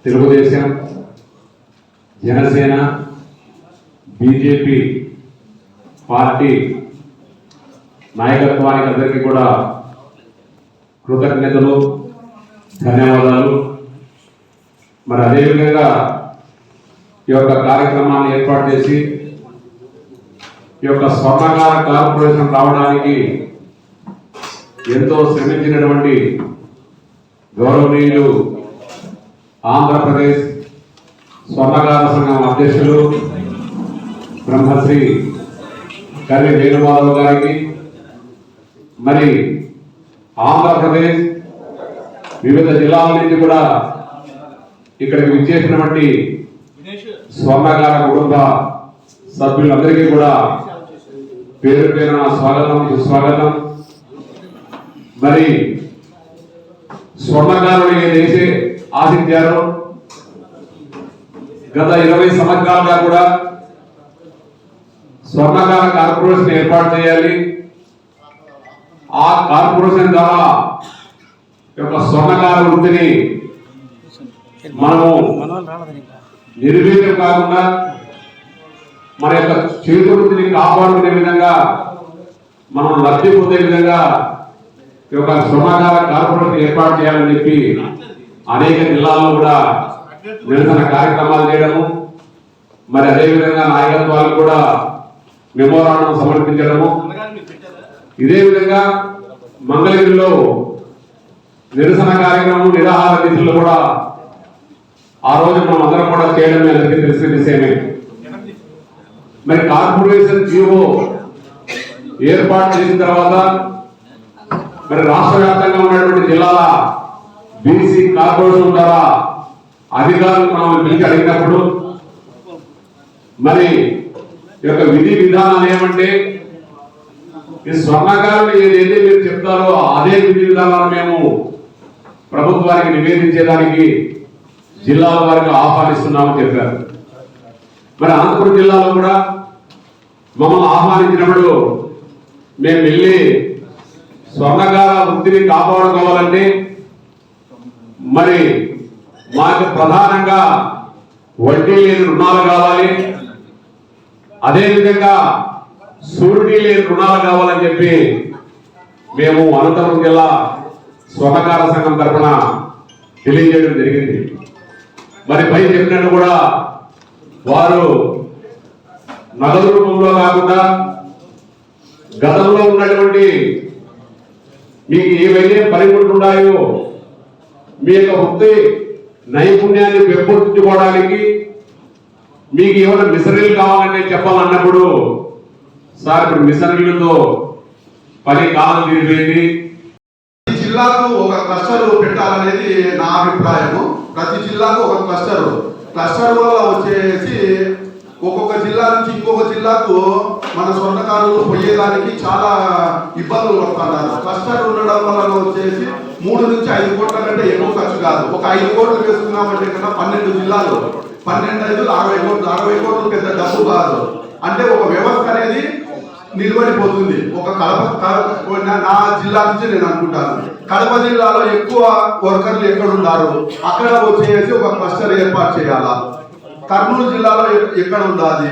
Telugu Desam, Janasena, BJP party నాయకత్వానికి అందరికీ కూడా కృతజ్ఞతలు, ధన్యవాదాలు. మరి అదేవిధంగా ఈ యొక్క కార్యక్రమాన్ని ఏర్పాటు చేసి ఈ యొక్క స్వర్ణకార కార్పొరేషన్ రావడానికి ఎంతో శ్రమించినటువంటి గౌరవనీయులు ఆంధ్రప్రదేశ్ స్వర్ణకార సంఘం అధ్యక్షులు బ్రహ్మశ్రీ కర్రి వేణుమాధవ్ గారికి, మరి ఆంధ్రప్రదేశ్ వివిధ జిల్లాల నుంచి కూడా ఇక్కడికి విచ్చేసినటువంటి స్వర్ణకార కుటుంబ సభ్యులందరికీ కూడా పేరు పేరున స్వాగతం, సుస్వాగతం. మరి స్వర్ణకారులు ఏదైతే ఆశించారో గత 20 సంవత్సరాలుగా కూడా స్వర్ణకార కార్పొరేషన్ ఏర్పాటు చేయాలి, ఆ కార్పొరేషన్ ద్వారా యొక్క స్వర్ణకార వృత్తిని మనము నిర్వీర్యం కాకుండా మన యొక్క చేతి వృత్తిని కాపాడుకునే విధంగా మనం లబ్ధి పొందే విధంగా ఈ యొక్క స్వర్ణకార కార్పొరేషన్ ఏర్పాటు చేయాలని చెప్పి అనేక జిల్లాల్లో కూడా నిరసన కార్యక్రమాలు చేయడము, మరి అదేవిధంగా నాయకత్వాలు కూడా మెమోరాండం సమర్పించడము, ఇదే విధంగా మంగళగిరిలో నిరసన కార్యక్రమం, నిరాహార దీక్షలు కూడా ఆ రోజు మనం అందరం కూడా చేయడమే అందరికీ తెలిసిన విషయమే. మరి కార్పొరేషన్ జీవో ఏర్పాటు చేసిన తర్వాత మరి రాష్ట్ర వ్యాప్తంగా ఉన్నటువంటి జిల్లాల బీసీ కార్పొరేషన్ ద్వారా అధికారులు మనం పిలిచి అడిగినప్పుడు మరి యొక్క విధి విధానాలు ఏమంటే ఈ స్వర్ణకారులు ఏదైతే మీరు చెప్తారో అదే విధి విధానాలు మేము ప్రభుత్వానికి నివేదించేదానికి జిల్లాల వారికి ఆహ్వానిస్తున్నామని చెప్పారు. మరి అనంతపురం జిల్లాలో కూడా మమ్మల్ని ఆహ్వానించినప్పుడు మేము వెళ్ళి స్వర్ణకార వృత్తిని కాపాడుకోవాలంటే మరి మాకు ప్రధానంగా వడ్డీ లేని రుణాలు కావాలి, అదేవిధంగా షూరిటీ లేని రుణాలు కావాలని చెప్పి మేము అనంతపురం జిల్లా స్వర్ణకార సంఘం తరఫున తెలియజేయడం జరిగింది. మరి పై చెప్పినట్టు కూడా వారు నగదు రూపంలో కాకుండా గతంలో ఉన్నటువంటి మీకు ఏవైతే పనిముట్లున్నాయో మీ యొక్క వృత్తి నైపుణ్యాన్ని పెంపొందించుకోవడానికి మీకు ఏమైనా మిషనరీలు కావాలంటే చెప్పాలన్నప్పుడు సార్ ఇప్పుడు మిషనరీలతో పని కాలం తీరిపోయింది. జిల్లాకు ఒక క్లస్టర్ పెట్టాలనేది నా అభిప్రాయము. ప్రతి జిల్లాకు ఒక క్లస్టర్ వల్ల వచ్చేసి ఒక్కొక్క జిల్లా నుంచి ఇంకొక జిల్లాకు మన స్వర్ణకారులు పోయేదానికి చాలా ఇబ్బందులు పడుతున్నారు. క్లస్టర్ ఉండడం వల్ల వచ్చేసి 3 నుంచి 5 కోట్ల కంటే ఎక్కువ ఖర్చు కాదు. ఒక 5 కోట్లు వేసుకున్నామంటే కన్నా 12 జిల్లాలు 12 60 కోట్లు 60 కోట్లు పెద్ద డబ్బు కాదు. అంటే ఒక వ్యవస్థ అనేది నిలబడిపోతుంది. ఒక కడప నా జిల్లా నుంచి నేను అనుకుంటాను, కడప జిల్లాలో ఎక్కువ వర్కర్లు ఎక్కడ ఉన్నారు అక్కడ వచ్చేసి ఒక క్లస్టర్ ఏర్పాటు చేయాలా. కర్నూలు జిల్లాలో ఎక్కడ ఉండాలి,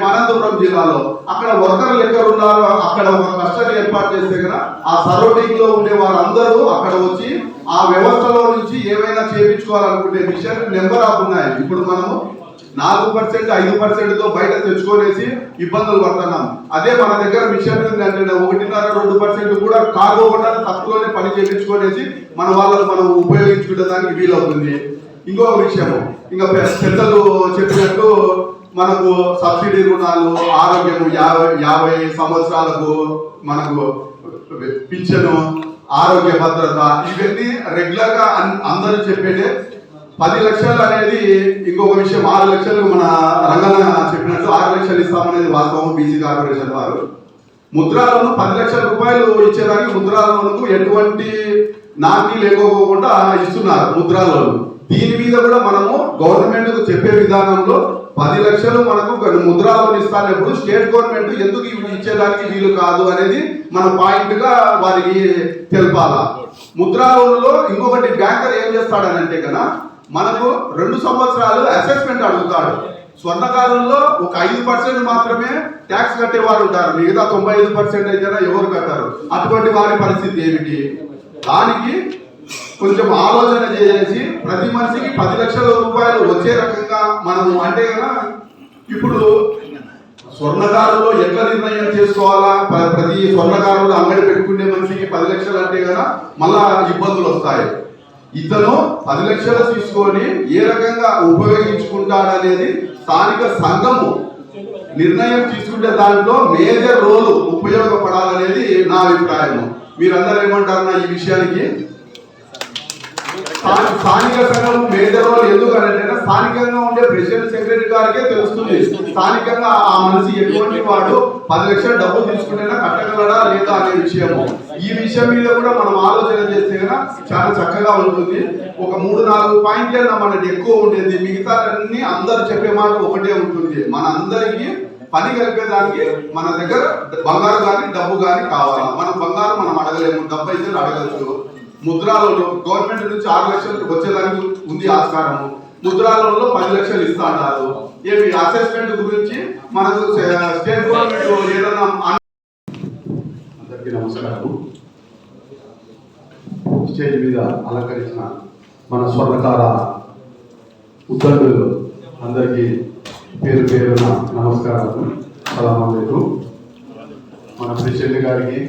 అనంతపురం జిల్లాలో అక్కడ వర్కర్లు ఎక్కడ ఉన్నారో అక్కడ ఒక క్లస్టర్ ఏర్పాటు చేస్తే కదా ఆ సరౌండింగ్ లో ఉండే వారందరూ అక్కడ వచ్చి ఆ వ్యవస్థలో నుంచి ఏమైనా చేయించుకోవాలనుకుంటే విషయం నెంబర్ ఆఫ్ ఉన్నాయి. ఇప్పుడు మనము 4% 5%తో బయట తెచ్చుకొనేసి ఇబ్బందులు పడుతున్నాం. అదే మన దగ్గర మిషన్ ఏంటంటే 1.5-2% కూడా కాకుండా తక్కువలోనే పని చేయించుకొనేసి మన వాళ్ళకు మనం ఉపయోగించుకునే దానికి వీలవుతుంది. ఇంకొక విషయము, ఇంకా పెద్దలు చెప్పినట్టు మనకు సబ్సిడీ రుణాలు, ఆరోగ్యము 50 సంవత్సరాలకు మనకు పింఛను, ఆరోగ్య భద్రత, ఇవన్నీ రెగ్యులర్ గా అందరూ చెప్పేదే. 10 లక్షలు అనేది ఇంకొక విషయం. 6 లక్షలు మన రంగన్న చెప్పినట్టు 6 లక్షలు ఇస్తామనేది వాస్తవం. బీసీ కార్పొరేషన్ వారు ముద్రా లోన్ 10 లక్షల రూపాయలు ఇచ్చేదానికి ముద్రా లోన్కు ఎటువంటి నాటి లేకోకుండా ఇస్తున్నారు ముద్రా లోన్. దీని మీద కూడా మనము గవర్నమెంట్ కు చెప్పే విధానంలో 10 లక్షలు మనకు ముద్రా లోన్ ఇస్తానప్పుడు స్టేట్ గవర్నమెంట్ ఎందుకు ఇచ్చేదానికి వీలు కాదు అనేది మన పాయింట్ గా వారికి తెలపాలా. ముద్రా లోన్లో ఇంకొకటి బ్యాంకర్ ఏం చేస్తాడనంటే కన్నా మనకు 2 సంవత్సరాలు అసెస్మెంట్ అడుగుతాడు. స్వర్ణకారుల్లో ఒక 5% మాత్రమే ట్యాక్స్ కట్టేవారు ఉంటారు, మిగతా 95% అయితేనా ఎవరు కట్టారు. అటువంటి వారి పరిస్థితి ఏమిటి? దానికి కొంచెం ఆలోచన చేసి ప్రతి మనిషికి 10 లక్షల రూపాయలు వచ్చే రకంగా మనము అంటే కదా ఇప్పుడు స్వర్ణకారులో ఎట్లా నిర్ణయం చేసుకోవాలా? ప్రతి స్వర్ణకారులు అంగడి పెట్టుకునే మనిషికి 10 లక్షలు అంటే కదా మళ్ళా ఇబ్బందులు వస్తాయి. ఇతను 10 లక్షలు తీసుకొని ఏ రకంగా ఉపయోగించుకుంటాడనేది స్థానిక సంఘము నిర్ణయం తీసుకుంటే దాంట్లో మేజర్ రోల్ ఉపయోగపడాలనేది నా అభిప్రాయం. మీరందరూ ఏమంటారు ఈ విషయానికి? స్థానిక సంఘం మేజర్ రోల్ ఎందుకంటే స్థానికంగా ఉండే ప్రెసిడెంట్ సెక్రటరీ గారికే తెలుస్తుంది స్థానికంగా ఆ మనిషి ఎటువంటి వాడు 10 లక్షల డబ్బులు తీసుకుంటేనా కట్టగలడా లేదా అనే విషయము. ఈ విషయం మీద కూడా మనం ఆలోచన చేస్తే కనుక చాలా చక్కగా ఉంటుంది. ఒక 3-4 పాయింట్లైనా మనకి ఎక్కువ ఉండేది, మిగతా అన్ని అందరు చెప్పే మాట ఒకటే ఉంటుంది. మన అందరికీ పని కలిపేదానికి మన దగ్గర బంగారు కానీ డబ్బు కానీ కావాలి. మనం బంగారం మనం అడగలేము, డబ్బు అయితే అడగచ్చు. ముద్రాలో గవర్నమెంట్ నుంచి 6 లక్షలు వచ్చేదానికి ఉంది ఆస్కారము. ముద్రాలలో 10 లక్షలు ఇస్తా అన్నారు. ఏమి అసెస్మెంట్ గురించి మనకు స్టేట్ గవర్నమెంట్ ఏదన్నా. అందరికీ నమస్కారం. స్టేజ్ మీద అలంకరించిన మన స్వర్ణకార ఉద్దండులు అందరికీ పేరు పేరున నమస్కారాలు, సలాం అలైకుం. మన ప్రెసిడెంట్ గారికి,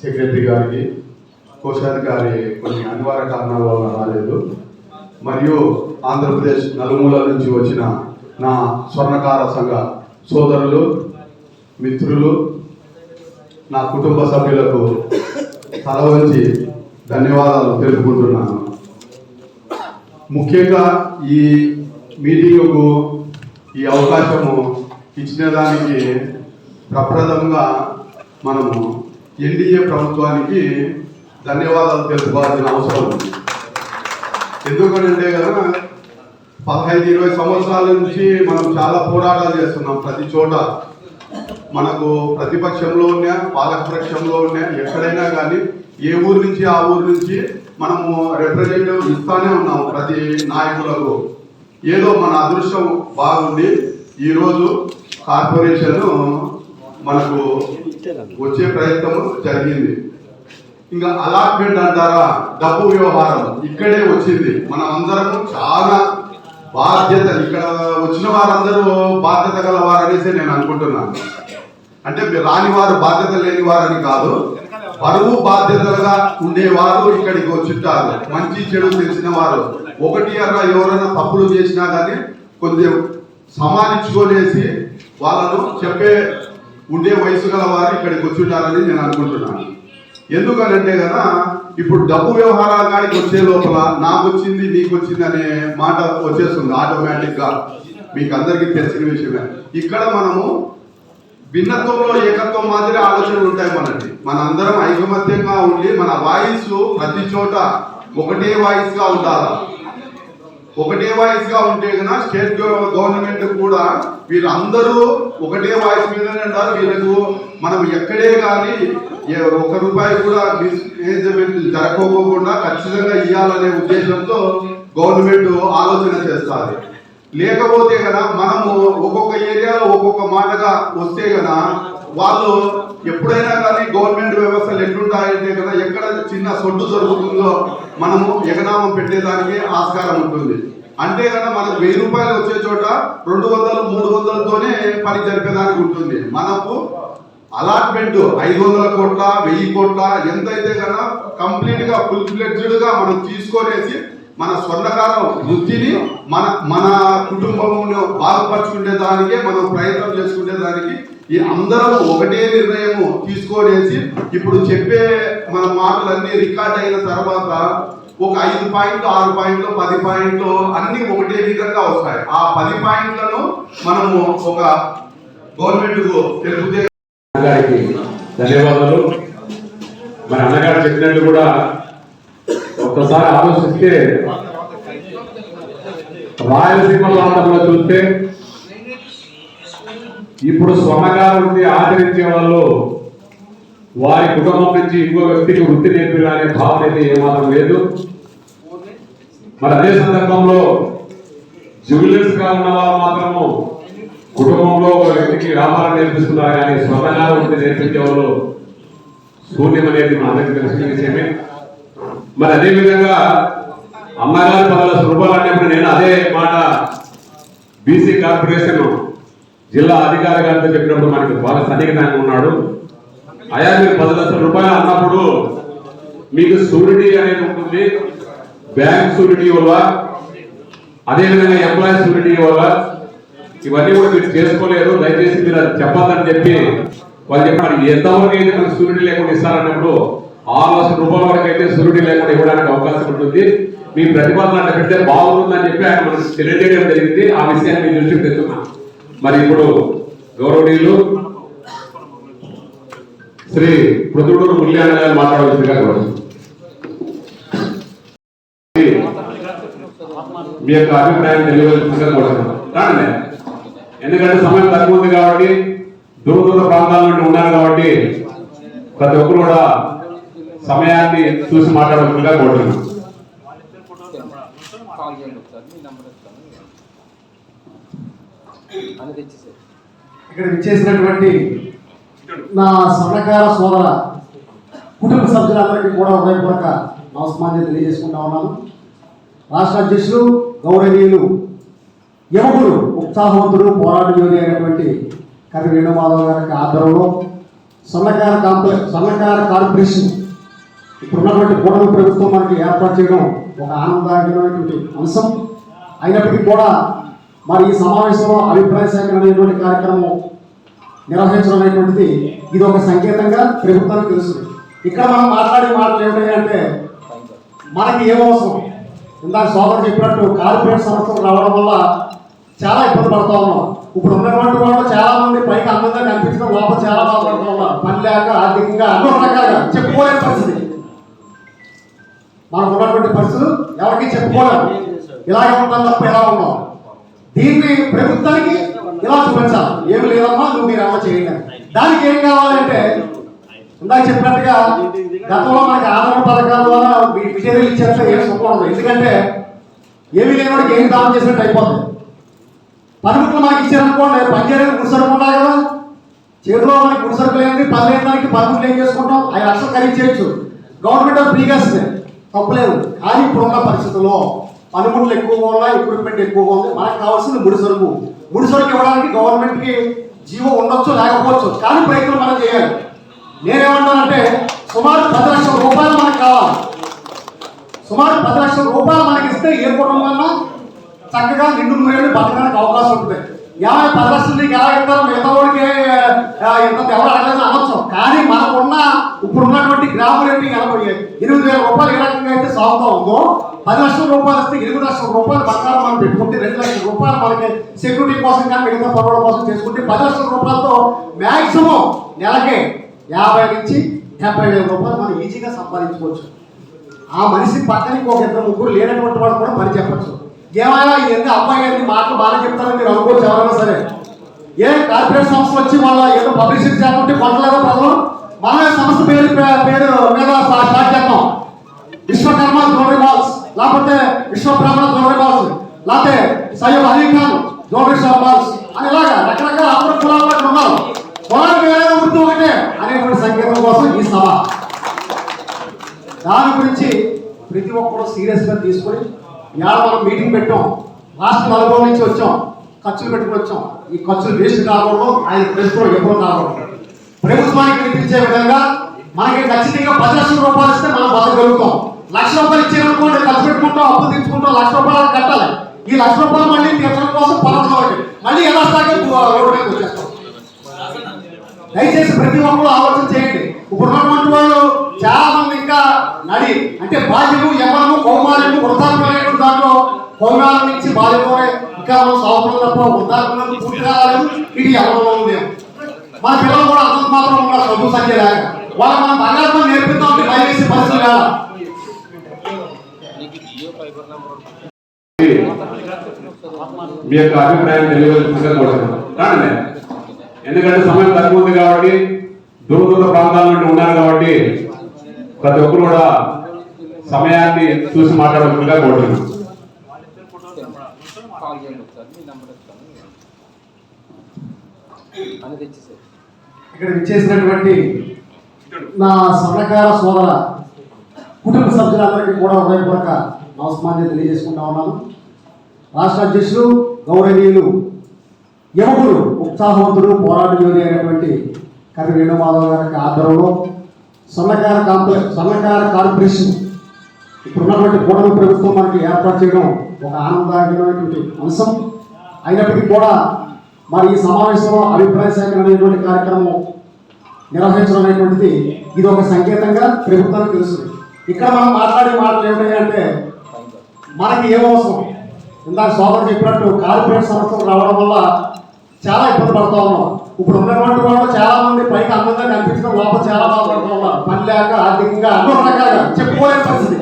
సెక్రటరీ గారికి, కోశాధికారి కొన్ని అనివార్య కారణాల వల్ల రాలేదు, మరియు ఆంధ్రప్రదేశ్ నలుమూల నుంచి వచ్చిన నా స్వర్ణకార సంఘ సోదరులు, మిత్రులు, నా కుటుంబ సభ్యులకు తల వంచి ధన్యవాదాలు తెలుపుకుంటున్నాను. ముఖ్యంగా ఈ మీటింగుకు ఈ అవకాశము ఇచ్చిన దానికి ప్రప్రథమంగా మనము ఎన్డీఏ ప్రభుత్వానికి ధన్యవాదాలు తెలుపుకోవాల్సిన అవసరం ఉంది. ఎందుకంటే కదా 15-20 సంవత్సరాల నుంచి మనం చాలా పోరాటాలు చేస్తున్నాం. ప్రతి చోట మనకు ప్రతిపక్షంలో ఉన్నా, పాలకపక్షంలో ఉన్నా, ఎక్కడైనా కానీ ఏ ఊరు నుంచి ఆ ఊరు నుంచి మనము రిప్రజెంటేటివ్ ఇస్తానే ఉన్నాము ప్రతి నాయకులకు. ఏదో మన అదృష్టం బాగుండి ఈరోజు కార్పొరేషన్ మనకు వచ్చే ప్రయత్నం జరిగింది. ఇంకా అలాట్మెంట్ అంటారా, డబ్బు వ్యవహారం ఇక్కడే వచ్చింది. మనం అందరము చాలా బాధ్యత, ఇక్కడ వచ్చిన వారందరూ బాధ్యత గల వారు అనేసి నేను అనుకుంటున్నాను. అంటే రాని వారు బాధ్యత లేని వారని కాదు, బరువు బాధ్యతలుగా ఉండేవారు ఇక్కడికి వచ్చింటారు. మంచి చెడు తెలిసిన వారు ఒకటి అలా ఎవరైనా తప్పులు చేసినా కానీ కొంచెం సమానించుకొనేసి వాళ్ళను చెప్పే ఉండే వయసు గల వారు ఇక్కడికి వచ్చింటారని నేను అనుకుంటున్నాను. ఎందుకనంటే కదా ఇప్పుడు డబ్బు వ్యవహారాల కాడికి వచ్చే లోపల నాకు వచ్చింది నీకు వచ్చింది అనే మాట వచ్చేస్తుంది ఆటోమేటిక్ గా. మీకు అందరికీ తెలిసిన విషయమే. ఇక్కడ మనము భిన్నత్వంలో ఏకత్వం మాదిరి ఆలోచనలు ఉంటాయి మనకి. మన అందరం ఐకమత్యంగా ఉండి మన వాయిస్ ప్రతి చోట ఒకటే వాయిస్ గా ఉండాలి. ఒకటే వాయిస్ గా ఉంటే కన్నా స్టేట్ గవర్నమెంట్ కూడా వీళ్ళందరూ ఒకటే వాయిస్ మీదనే అంటారు. వీళ్ళకు మనం ఎక్కడే కానీ ₹1 కూడా మిస్మేనేజ్మెంట్ జరగకోకుండా ఖచ్చితంగా ఇవ్వాలనే ఉద్దేశంతో గవర్నమెంట్ ఆలోచన చేస్తారు. లేకపోతే కదా మనము ఒక్కొక్క ఏరియాలో ఒక్కొక్క మాటగా వస్తే కదా వాళ్ళు ఎప్పుడైనా కానీ గవర్నమెంట్ వ్యవస్థలు ఎట్లుంటాయంటే కదా ఎక్కడ చిన్న సొడ్డు దొరుకుతుందో మనము ఎగనామం పెట్టేదానికి ఆస్కారం ఉంటుంది. అంటే కదా మనకు ₹1000 వచ్చే చోట 200-300తోనే పని జరిపేదానికి ఉంటుంది. మనకు అలాట్మెంట్ 500 కోట్ల 1000 కోట్ల ఎంతైతే కన్నా కంప్లీట్ గా ఫుల్ ఫ్లెడ్జ్డ్ గా మనం తీసుకొనేసి మన స్వర్ణకార వృత్తిని మన కుటుంబమును బాగుపరుచుకునే దానికే మనం ప్రయత్నం చేసుకునే దానికి ఈ అందరం ఒకటే నిర్ణయము తీసుకొనేసి ఇప్పుడు చెప్పే మన మాటలన్నీ రికార్డ్ అయిన తర్వాత ఒక 5 పాయింట్లు 6 పాయింట్లు 10 పాయింట్లు అన్ని ఒకటే విధంగా వస్తాయి. ఆ 10 పాయింట్లను మనము ఒక గవర్నమెంట్ కు తెలిపితే గారికి ధన్యవాదాలు. మరి అన్నగారు చెప్పినట్టు కూడా ఒక్కసారి ఆలోచిస్తే రాయలసీమ ప్రాంతంలో చూస్తే ఇప్పుడు స్వర్ణకారుడిని ఆచరించే వాళ్ళు వారి కుటుంబం నుంచి ఇంకో వ్యక్తికి వృత్తి నేర్పిన అనే భావన అయితే ఏమాత్రం లేదు. మరి అదే సందర్భంలో జ్యువెలర్స్ గా ఉన్న వాళ్ళు మాత్రము కుటుంబంలో ఒక వ్యక్తికి వ్యాపారం నేర్పిస్తున్నారు, కానీ స్వతహాగా ఉంటే నేర్పించే వాళ్ళు శూన్యం అనేది మన అందరికీ తెలిసిన విషయమే. మరి అదే విధంగా అమ్మగారి 10 లక్షల రూపాయలు అనేప్పుడు నేను అదే మాట బీసీ కార్పొరేషన్ జిల్లా అధికారి గారితో చెప్పినప్పుడు మనకి బాగా సన్నిహితంగా ఉన్నాడు. అయా మీరు 10 లక్షల రూపాయలు అన్నప్పుడు మీకు షూరిటీ అనేది ఉంటుంది, బ్యాంక్ షూరిటీ వల్ల, అదేవిధంగా ఎంప్లాయీ షూరిటీ వల్ల, ఇవన్నీ కూడా మీరు చేసుకోలేరు, దయచేసి మీరు అది చెప్పాలని చెప్పి వాళ్ళు చెప్పారు. ఎంతవరకు అయితే మనకు షూరిటీ లేకుండా ఇస్తారన్నప్పుడు 6 లక్షల రూపాయల వరకు అయితే షూరిటీ లేకుండా ఇవ్వడానికి అవకాశం ఉంటుంది. మీ ప్రతిపాదన అంటే పెడితే బాగుంటుందని చెప్పి ఆయన మనకు తెలియజేయడం జరిగింది. ఆ విషయాన్ని మీ దృష్టికి తెస్తున్నా. మరి ఇప్పుడు గౌరవనీయులు శ్రీ పృథుడూరు ముల్యాన గారు మాట్లాడవలసిందిగా కోరుతున్నాను. మీ యొక్క అభిప్రాయం తెలియవలసిందిగా కోరుతున్నాను. రాండి, ఎందుకంటే సమయం తక్కువ ఉంది కాబట్టి, దూర ప్రాంతాల నుండి ఉన్నారు కాబట్టి ప్రతి ఒక్కరు కూడా సమయాన్ని చూసి మాట్లాడవలసిందిగా కోరుతున్నాను. ఇక్కడ విచ్చేసినటువంటి నా సన్నకార సోదర కుటుంబ సభ్యులందరికీ కూడా హృదయపూర్వక నమస్కారాలు తెలియజేసుకుంటా ఉన్నాను. రాష్ట్ర అధ్యక్షులు గౌరవనీయులు యువకుడు ఉత్సాహవంతుడు పోరాట యోధి అయినటువంటి కవి వేణుమాధవ్ గారికి ఆధ్వర్యంలో సన్నకార కార్పొరేషన్ ఇప్పుడున్నటువంటి కూటమి ప్రభుత్వం మనకి ఏర్పాటు చేయడం ఒక ఆనందకరమైనటువంటి అంశం అయినప్పటికీ కూడా మరి ఈ సమావేశంలో అభిప్రాయ సేకరణ అనేటువంటి కార్యక్రమం నిర్వహించడం అనేటువంటిది ఇది ఒక సంకేతంగా ప్రభుత్వానికి తెలుస్తుంది. ఇక్కడ మనం మాట్లాడే మాటలు ఏమిటంటే మనకి ఏమవసరం, ఇందాక సోదరు చెప్పినట్టు కార్పొరేట్ సంస్థలు రావడం వల్ల చాలా ఇబ్బంది పడుతూ ఉన్నాం. ఇప్పుడు ఉన్నటువంటి వాళ్ళు చాలా మంది పైకి అందంగా కనిపించడం లోపల చాలా బాధపడుతూ ఉన్నారు. పని లేక ఆర్థికంగా అన్ని రకాలుగా చెప్పుకోలేని పరిస్థితి మనకు ఉన్నటువంటి పరిస్థితులు ఎవరికి చెప్పుకోలేము. ఇలాగే ఉంటాం తప్ప ఎలా ఉన్నాం. దీన్ని ప్రభుత్వానికి ఇలా చూపించాలి, ఏమి లేదమ్మా నువ్వు మీరు అమలు చేయండి. దానికి ఏం కావాలంటే ఇందాక చెప్పినట్టుగా గతంలో మనకి ఆదరణ పథకాల ద్వారా మెటీరియల్ ఇచ్చేస్తే ఏం సుఖం ఉండదు. ఎందుకంటే ఏమి లేనివాడికి ఏం దానం చేసినట్టు అయిపోతుంది. పనిముట్లు మనకి ఇచ్చారనుకోండి, పని చేయడానికి గుడిసరుకు ఉండాలి కదా, చేతిలో మనకి గుడిసరుకు లేని పని లేని దానికి పనిముట్లు ఏం చేసుకుంటాం, 5 లక్షలు ఖరీదు చేయొచ్చు. గవర్నమెంట్ ఫ్రీగా ఇస్తుంది, తప్పలేదు. కానీ ఇప్పుడున్న పరిస్థితుల్లో పనిముట్లు ఎక్కువగా ఉన్నాయి, ఎక్విప్మెంట్ ఎక్కువగా ఉంది. మనకు కావాల్సింది ముడిసరుకు. ముడిసరుకు ఇవ్వడానికి గవర్నమెంట్కి జీవో ఉండొచ్చు లేకపోవచ్చు, కానీ ప్రయత్నం మనం చేయాలి. నేనేమంటానంటే సుమారు 10 లక్షల రూపాయలు మనకు కావాలి. సుమారు 10 లక్షల రూపాయలు మనకి ఇస్తే ఏ కుటుంబాన్నా చక్కగా నిండు నూరేళ్ళు బతకడానికి అవకాశం ఉంటుంది. 10 లక్షలు నీకు ఎలా ఇస్తారో మిగతా వాడికి ఎంత ఎవరు అడగలేదు అనొచ్చు. కానీ మనకున్న ఇప్పుడున్నటువంటి గ్రామ రేటింగ్ 8,000 రూపాయలు ఏ రకంగా అయితే సాగుతూ ఉందో, 10 లక్షల రూపాయలు ఇస్తే 8 లక్షల రూపాయలు బంగారం మనం పెట్టుకుంటే 2 లక్షల రూపాయలు మనకి సెక్యూరిటీ కోసం కానీ మిగతా పనుల కోసం చేసుకుంటే 10 లక్షల రూపాయలతో మ్యాక్సిమం నెలకి 50 నుంచి 70,000 రూపాయలు మనం ఈజీగా సంపాదించుకోవచ్చు. ఆ మనిషి పక్కనికి ఒక 2-3 లేనటువంటి వాడు కూడా పని చెప్పచ్చు. ఏమైనా ఇది అబ్బాయి గారిని మాటలు బాగా చెప్తారని మీరు అనుకోవచ్చు ఎవరైనా సరే. ఏ కార్పొరేట్ సంస్థలు వచ్చి వాళ్ళ ఏదో పబ్లిసిటీ చేస్తుంటే కొట్టలేదో ప్రజలు, మనమే సంస్థ పేరు మీద స్టార్ట్ చేద్దాం. విశ్వకర్మ జ్యువెలరీ మాల్స్, లేకపోతే విశ్వబ్రహ్మణ జ్యువెలరీ మాల్స్, లేకపోతే Syed Ali Khan jewellery shop malls అని ఇలాగా రకరకాల అందరూ కులాలు అక్కడ ఉన్నారు. కులానికి వేరే వృత్తి ఒకటే అనేటువంటి సంకేతం కోసం ఈ సభ. దాని గురించి ప్రతి ఒక్కరు సీరియస్గా తీసుకొని ఇవాళ మనం మీటింగ్ పెట్టాం. రాష్ట్ర అనుభవం నుంచి వచ్చాం, ఖర్చులు పెట్టుకుని వచ్చాం. ఈ ఖర్చులు వేస్ట్ కాకూడదు, ఆయన ప్రెస్లో ఎప్పుడు కాకూడదు. ప్రభుత్వానికి వినిపించే విధంగా మనకి ఖచ్చితంగా 10 లక్షల రూపాయలు ఇస్తే మనం బతకగలుగుతాం. 1,00,000 రూపాయలు ఇచ్చారనుకోండి, ఖర్చు పెట్టుకుంటాం, అప్పు తెచ్చుకుంటాం, 1,00,000 రూపాయలు కట్టాలి. ఈ 1,00,000 రూపాయలు మళ్ళీ తీర్చడం కోసం పనులు మళ్ళీ యథాస్థాయిగా రోడ్డు మీద వచ్చేస్తాం. దయచేసి ప్రతి ఒక్కరు ఆలోచన చేయండి. ఇప్పుడు ఉన్నటువంటి వాళ్ళు చాలా మంది ఇంకా నడి అంటే బాధ్యము, యవ్వనము, కౌమార్యము, వృద్ధాప్యం దాంట్లో కౌమారం నుంచి బాధ్యతోనే ఇంకా మనం సాగుతున్నాం తప్ప వృద్ధాప్యం పూర్తి కాలేదు. ఇది యవ్వనంలో ఉంది. మన పిల్లలు కూడా అంత మాత్రం ఉన్నారు, చదువు సంఖ్య లేక వాళ్ళు మనం బంగారం నేర్పిద్దాం అంటే భయవేసే పరిస్థితి కాదు. మీ యొక్క అభిప్రాయం తెలియవలసిందిగా కోరుతున్నాను. ఎందుకంటే సమయం తక్కువ ఉంది కాబట్టి, దూర ప్రాంతాల నుండి ఉన్నారు కాబట్టి ప్రతి ఒక్కరు కూడా సమయాన్ని చూసి మాట్లాడవలసిందిగా కోరుతున్నాను. ఇక్కడ విచ్చేసినటువంటి నా స్వర్ణకార సోదర కుటుంబ సభ్యులందరికీ కూడా హృదయపూర్వక నమస్కారం తెలియజేసుకుంటా ఉన్నాను. రాష్ట్ర అధ్యక్షులు గౌరవనీయులు యువకుడు ఉత్సాహవంతుడు పోరాట యోధి అయినటువంటి కవి వేణుమాధవ్ గారికి ఆధ్వర్యంలో స్వర్ణకార కార్పొరేషన్ ఇప్పుడున్నటువంటి కూటమి ప్రభుత్వం మనకి ఏర్పాటు చేయడం ఒక ఆనందదాయకమైనటువంటి అంశం. అయినప్పటికీ కూడా మరి ఈ సమావేశంలో అభిప్రాయ సేకరణ అనేటువంటి కార్యక్రమం నిర్వహించడం అనేటువంటిది ఇది ఒక సంకేతంగా ప్రభుత్వానికి తెలుస్తుంది. ఇక్కడ మనం మాట్లాడే మాటలు ఏమిటంటే మనకి ఏం అవసరం, ఇందాక సోదరు చెప్పినట్టు కార్పొరేట్ సంస్థలు రావడం వల్ల చాలా ఇబ్బంది పడుతూ ఉన్నాం. ఇప్పుడు ఉన్నటువంటి వాళ్ళు చాలా మంది పైకి అందంగా కనిపించడం లోపల చాలా బాధపడుతూ ఉన్నారు. పని లేక ఆర్థికంగా అన్నో రకాలుగా చెప్పుకోలేని పరిస్థితి.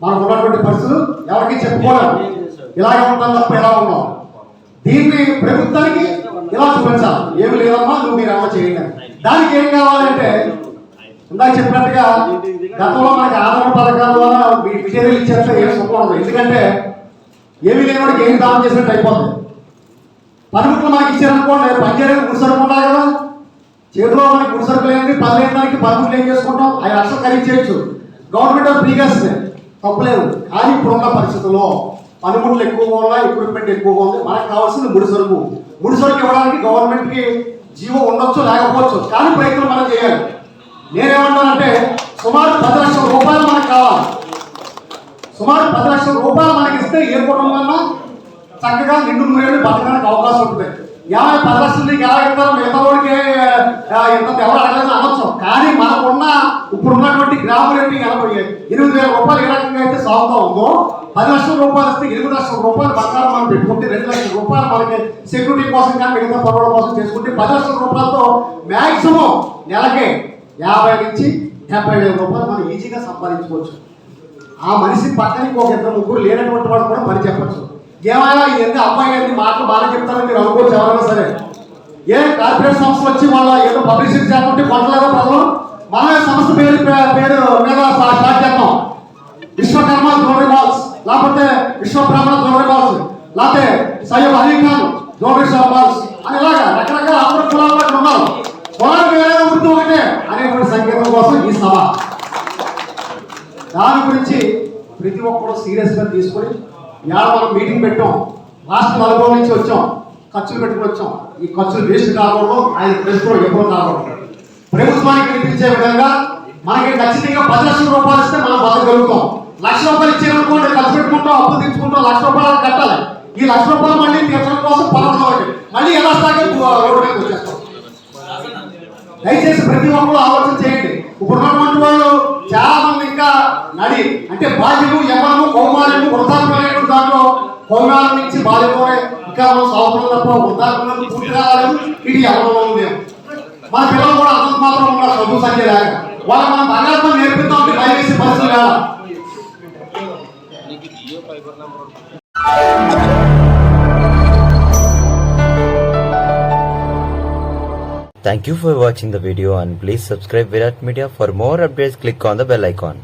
మనకు ఉన్నటువంటి పరిస్థితులు ఎవరికి చెప్పుకోలేము. ఇలాగే ఉంటాం తప్ప ఎలా ఉన్నాం. దీన్ని ప్రభుత్వానికి ఇలా చూపించాలి. ఏమి లేదమ్మా నువ్వు మీరు అమలు చేయండి. దానికి ఏం కావాలంటే ఇందాక చెప్పినట్టుగా గతంలో మనకి ఆదరణ పథకాల ద్వారా మెటీరియల్ ఇచ్చేస్తే ఏం సుఖం ఉండదు. ఎందుకంటే ఏమి లేని వాడికి ఏమి దానం చేసినట్టు అయిపోతుంది. పనిముట్లు మనకి ఇచ్చారనుకోండి, పని చేయడానికి గుడిసరుకు ఉండాలి కదా. చేతిలో మనకి గుడిసరుకు లేని పని లేని దానికి పనిముట్లు ఏం చేసుకుంటాం, 5 లక్షలు ఖరీదు చేయొచ్చు. గవర్నమెంట్ ఫ్రీగా ఇస్తుంది, తప్పలేదు. కానీ ఇప్పుడున్న పరిస్థితుల్లో పనిముట్లు ఎక్కువగా ఉన్నాయి, ఎక్విప్మెంట్ ఎక్కువగా ఉంది. మనకు కావాల్సింది ముడిసరుకు. ముడిసరుకు ఇవ్వడానికి గవర్నమెంట్కి జీవో ఉండొచ్చు లేకపోవచ్చు, కానీ ప్రయత్నం మనం చేయాలి. నేనేమంటానంటే సుమారు 10 లక్షల రూపాయలు మనకు కావాలి. సుమారు 10 లక్షల రూపాయలు మనకి ఇస్తే ఏ కుటుంబం చక్కగా నిండు నూరేళ్ళు బతకడానికి అవకాశం ఉంటుంది. 10 లక్షలు నీకు ఎలా ఇస్తారు, మిగతా వాడికి ఎంత ఎవరు అడగలేదు అనొచ్చు. కానీ మనకున్న ఇప్పుడు ఉన్నటువంటి గ్రామ రేటింగ్ 8,000 రూపాయలు ఏ రకంగా అయితే సాగుతూ ఉందో, 10 లక్షల రూపాయలు ఇస్తే 8 లక్షల రూపాయలు బంగారం మనం పెట్టుకుంటే 2 లక్షల రూపాయలు మనకి సెక్యూరిటీ కోసం కానీ మిగతా పనుల కోసం చేసుకుంటే 10 లక్షల రూపాయలతో మ్యాక్సిమం నెలకి 50 నుంచి 70,000 రూపాయలు మనం ఈజీగా సంపాదించుకోవచ్చు. ఆ మనిషి పక్కన ఇంకొక 2-3 లేనటువంటి వాడు కూడా పని చెప్పచ్చు. ఏమైనా ఇవన్నీ అబ్బాయి గారిని మాటలు బాగా చెప్తారని మీరు అనుకోవచ్చు ఎవరైనా సరే. ఏ కార్పొరేట్ సంస్థలు వచ్చి వాళ్ళ ఏదో పబ్లిసిటీ చేస్తుంటే కొంటలేదో ప్రజలు మన సంస్థ పేరు మీద స్టార్ట్ చేద్దాం. విశ్వకర్మ జ్యువెలరీ మాల్స్, లేకపోతే విశ్వబ్రహ్మణ జ్యువెలరీ మాల్స్, లేకపోతే Syed Ali Khan jewellery shop malls అని ఇలాగా రకరకాల అందరూ కులాల్లో ఉన్నారు. కులాలు వేరే వృత్తి ఒకటే అనేటువంటి సంకేతం కోసం ఈ సభ. దాని గురించి ప్రతి ఒక్కరు సీరియస్గా తీసుకొని ఇవాళ మనం మీటింగ్ పెట్టాం. రాష్ట్ర అనుభవం నుంచి వచ్చాం, ఖర్చులు పెట్టుకుని వచ్చాం. ఈ ఖర్చులు వేస్ట్ కాకూడదు, ఆయన ప్రశ్నలు ఎప్పుడూ కాకూడదు. ప్రభుత్వానికి వినిపించే విధంగా మనకి ఖచ్చితంగా 10 లక్షల రూపాయలు ఇస్తే మనం బతకగలుగుతాం. 1,00,000 రూపాయలు ఇచ్చేయనుకోండి, ఖర్చు పెట్టుకుంటాం, అప్పు తెచ్చుకుంటాం, 1,00,000 రూపాయలు కట్టాలి. ఈ 1,00,000 రూపాయలు మళ్ళీ తీర్చడం కోసం పనులు మళ్ళీ ఎలా సాగే రోడ్డు మీద వచ్చేస్తాం. దయచేసి ప్రతి ఒక్కరు ఆలోచన చేయండి. ఇప్పుడున్నటువంటి వాళ్ళు చాలా మంది ఇంకా నడి అంటే బాధ్యము యవ్వనము కౌమార్యము వృద్ధాప్యం దాంట్లో కౌమారం నుంచి బాధ్యతోనే ఇంకా మనం సాగుతున్నాం తప్ప వృద్ధాప్యంలో పూర్తి రాలేదు. ఇది యవ్వనంలో ఉంది. మన పిల్లలు కూడా అంత మాత్రం ఉన్నారు, చదువు సంఖ్య లేక వాళ్ళు మనం బంగాళం నేర్పిద్దాం అంటే భయవేసే పరిస్థితులు కాదు. Thank you for watching the video and please subscribe Virat Media. For more updates, click on the bell icon.